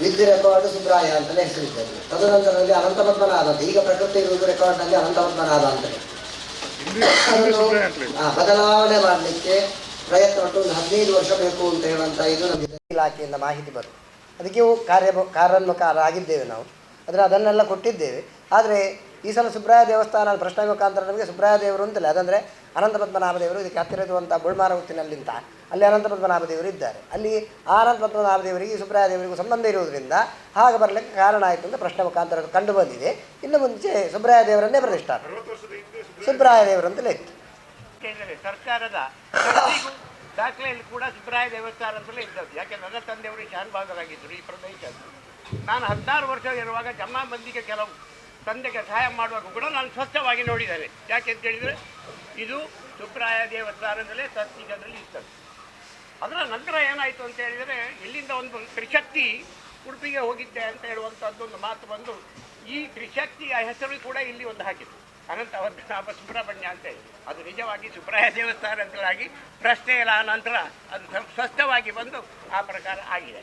ವಿದ್ ರೆಕಾರ್ಡ್ ಸುಬ್ರಾಯ ಅಂತಲೇ ಹೆಸರಿದ್ದರು. ತದನಂತರದಲ್ಲಿ ಅನಂತ ಪದ್ಮನಾಭ ಅಂತ, ಈಗ ಪ್ರಕೃತಿ ಇರುವುದು ರೆಕಾರ್ಡ್ನಲ್ಲಿ ಅನಂತ ಪದ್ಮನಾಭ ಅಂತಲೇ ಬದಲಾವಣೆ ಮಾಡಲಿಕ್ಕೆ ಪ್ರಯತ್ನ ಪಟ್ಟು ಒಂದು 15 ವರ್ಷ ಬೇಕು ಅಂತ ಹೇಳುವಂಥ ಇದು ನಮಗೆ ಇಲಾಖೆಯಿಂದ ಮಾಹಿತಿ ಬರುತ್ತೆ. ಅದಕ್ಕೆ ಕಾರ್ಯೋನ್ಮುಖರಾಗಿದ್ದೇವೆ ನಾವು, ಆದರೆ ಅದನ್ನೆಲ್ಲ ಕೊಟ್ಟಿದ್ದೇವೆ. ಆದರೆ ಈ ಸಲ ಸುಬ್ರಾಯ ದೇವಸ್ಥಾನ ಪ್ರಶ್ನೆ ಮುಖಾಂತರ ನಮಗೆ ಸುಬ್ರಾಯ ದೇವರು ಅಂತಲೇ, ಅದಂದರೆ ಅನಂತ ಪದ್ಮನಾಭ ದೇವರು. ಇದಕ್ಕೆ ಹತ್ತಿರ ಇರುವಂಥ ಬುಳ್ಮಾರ ಹುತ್ತಿನಲ್ಲಿಂತ ಅಲ್ಲಿ ಅನಂತ ಪದ್ಮನಾಭ ದೇವರು ಇದ್ದಾರೆ. ಅಲ್ಲಿ ಆ ಅನಂತ ಪದ್ಮನಾಭ ದೇವರಿಗೆ ಈ ಸುಬ್ರಾಯ ದೇವರಿಗೂ ಸಂಬಂಧ ಇರುವುದರಿಂದ ಹಾಗೆ ಬರಲಿಕ್ಕೆ ಕಾರಣ ಆಯಿತು ಅಂತ ಪ್ರಶ್ನೆ ಮುಖಾಂತರ ಕಂಡು ಬಂದಿದೆ. ಇನ್ನು ಮುಂಚೆ ಸುಬ್ರಾಯ ದೇವರನ್ನೇ ಪ್ರತಿಷ್ಠಾಪನೆ ಸುಬ್ರಾಯ ದೇವರು ಅಂತಲೇ ಇತ್ತು. ಸರ್ಕಾರದ ದಾಖಲೆಯಲ್ಲಿ ಕೂಡ ಸುಬ್ರಾಯ ದೇವಸ್ಥಾನ ಅಂತಲೇ ಇದ್ದದ್ದು. ಯಾಕೆ ನನ್ನ ತಂದೆಯವರು ಶಾನ್ಭಾಗರಾಗಿದ್ದರು ಈ ಪ್ರದೇಶದ್ದು. ನಾನು 16 ವರ್ಷ ಇರುವಾಗ ಜಮಾಬಂದಿಗೆ ಕೆಲವು ತಂದೆಗೆ ಸಹಾಯ ಮಾಡುವಾಗ ಕೂಡ ನಾನು ಸ್ವಚ್ಛವಾಗಿ ನೋಡಿದ್ದೇನೆ. ಯಾಕೆ ಅಂತ ಹೇಳಿದರೆ ಇದು ಸುಬ್ರಾಯ ದೇವಸ್ಥಾನದಲ್ಲೇ ಸತ್ಯದಲ್ಲಿ ಇರ್ತದೆ. ಅದರ ನಂತರ ಏನಾಯಿತು ಅಂತ ಹೇಳಿದರೆ ಇಲ್ಲಿಂದ ಒಂದು ತ್ರಿಶಕ್ತಿ ಉಡುಪಿಗೆ ಹೋಗಿದ್ದೆ ಅಂತ ಹೇಳುವಂಥದ್ದೊಂದು ಮಾತು ಬಂದು ಈ ತ್ರಿಶಕ್ತಿಯ ಹೆಸರು ಕೂಡ ಇಲ್ಲಿ ಒಂದು ಹಾಕಿತ್ತು, ಅನಂತ ಪದ್ಮನಾಭ ಸುಬ್ರಹ್ಮಣ್ಯ ಅಂತೇಳಿ. ಅದು ನಿಜವಾಗಿ ಸುಬ್ರಾಯ ದೇವಸ್ಥಾನ ಅಂತಲಾಗಿ ಪ್ರಶ್ನೆ ಇಲ್ಲ, ನಂತರ ಅದು ಸ್ಪಷ್ಟವಾಗಿ ಬಂದು ಆ ಪ್ರಕಾರ ಆಗಿದೆ.